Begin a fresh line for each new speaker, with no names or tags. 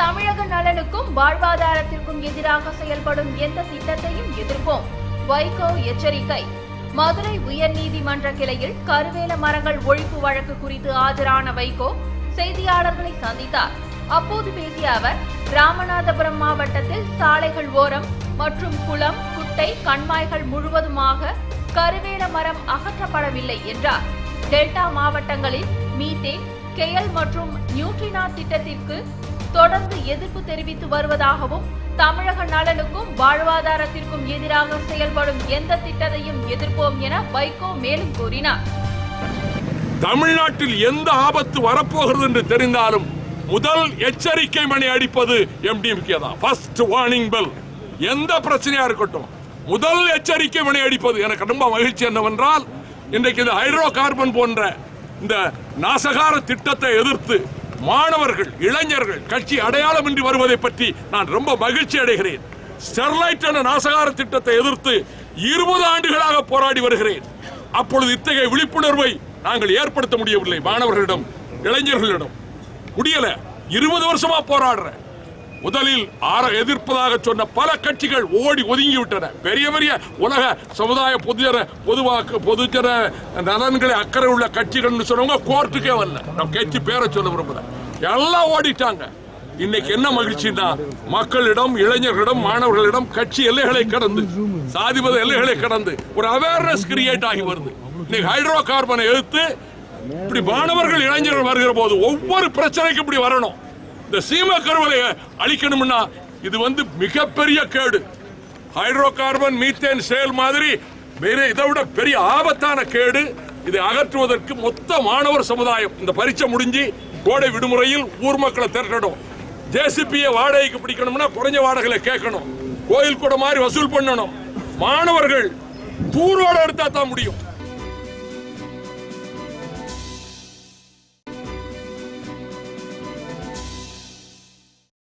தமிழக நலனுக்கும் வாழ்வாதாரத்திற்கும் எதிராக செயல்படும் எந்த திட்டத்தையும் எதிர்ப்போம். வைகோ எச்சரிக்கை. மதுரை உயர்நீதிமன்ற கிளையில் கருவேல மரங்கள் ஒழிப்பு வழக்கு குறித்து ஆஜரான வைகோ செய்தியாளர்களை சந்தித்தார். அப்போது பேசிய அவர், ராமநாதபுரம் மாவட்டத்தில் சாலைகள் ஓரம் மற்றும் குளம், குட்டை, கண்மாய்கள் முழுவதுமாக கருவேல மரம் அகற்றப்படவில்லை என்றார். டெல்டா மாவட்டங்களில் மீத்தேன், கெயல் மற்றும் நியூட்ரினா திட்டத்திற்கு தொடர்ந்து எதிர்ப்பு தெரிவித்து வருவதாகவும், தமிழக நலனுக்கும் வாழ்வாதாரத்திற்கும் எதிராக செயல்படும் எந்த திட்டத்தையும் எதிர்ப்போம் என வைகோ மேலும் கூறினார்.
தமிழ்நாட்டில் எந்த ஆபத்து வரப்போகிறது என்று தெரிந்தாலும் முதல் எச்சரிக்கை மணி அடிப்பது எம்டிஎம்கே தான். First warning bell. எந்த பிரச்சனையா இருக்கட்டும் முதல் எச்சரிக்கை மணி அடிப்பது. எனக்கு ரொம்ப மகிழ்ச்சி என்னவென்றால், இன்றைக்கு இந்த ஹைட்ரோ கார்பன் போன்ற இந்த நாசகார திட்டத்தை எதிர்த்து மாணவர்கள், இளைஞர்கள் கட்சி அடையாளமின்றி வருவதை பற்றி நான் ரொம்ப மகிழ்ச்சி அடைகிறேன். ஸ்டெர்லைட் என்ற நாசகார திட்டத்தை எதிர்த்து 20 ஆண்டுகளாக போராடி வருகிறேன். அப்பொழுது இத்தகைய விழிப்புணர்வை நாங்கள் ஏற்படுத்த முடியவில்லை. மாணவர்களிடம், இளைஞர்களிடம் முடியல. 20 வருஷமா போராடுறேன். முதலில் எதிர்ப்பதாக சொன்ன பல கட்சிகள் ஓடி ஒதுங்கி விட்டன. பெரிய பெரிய உலக சமுதாய பொதுஜன நலன்களை அக்கறை உள்ள கட்சிகள் சொன்னவங்க கோர்ட்டுக்கே வரல. நம்ம கட்சி பேரை சொல்ல விரும்பல. எல்லாம் ஓடிட்டாங்க. இன்னைக்கு என்ன மகிழ்ச்சின்னா, மக்களிடம், இளைஞர்களிடம், மாணவர்களிடம் கட்சி எல்லைகளை கடந்து, சாதிமத எல்லைகளை கடந்து ஒரு அவேர்னஸ் கிரியேட் ஆகி வருது. இன்னைக்கு ஹைட்ரோ கார்பனை எதிர்த்து இப்படி மாணவர்கள், இளைஞர்கள் வருகிற போது ஒவ்வொரு பிரச்சனைக்கும் இப்படி வரணும். இந்த சீம கருவலையை அழிக்கணும்னா இது மிகப்பெரிய கேடு. ஹைட்ரோ கார்பன், மீத்தேன் செயல் மாதிரி இதை விட பெரிய ஆபத்தான கேடு. இதை அகற்றுவதற்கு மொத்த மாணவர் சமுதாயம் இந்த பரீட்சை முடிஞ்சு கோடை விடுமுறையில் ஊர் மக்களை திரட்டணும். ஜேசிபியை வாடகைக்கு பிடிக்கணும்னா குறைஞ்ச வாடகைகளை கேட்கணும். கோயில் கூட மாதிரி வசூல் பண்ணணும். மாணவர்கள் தூரோடு எடுத்தா தான் முடியும்.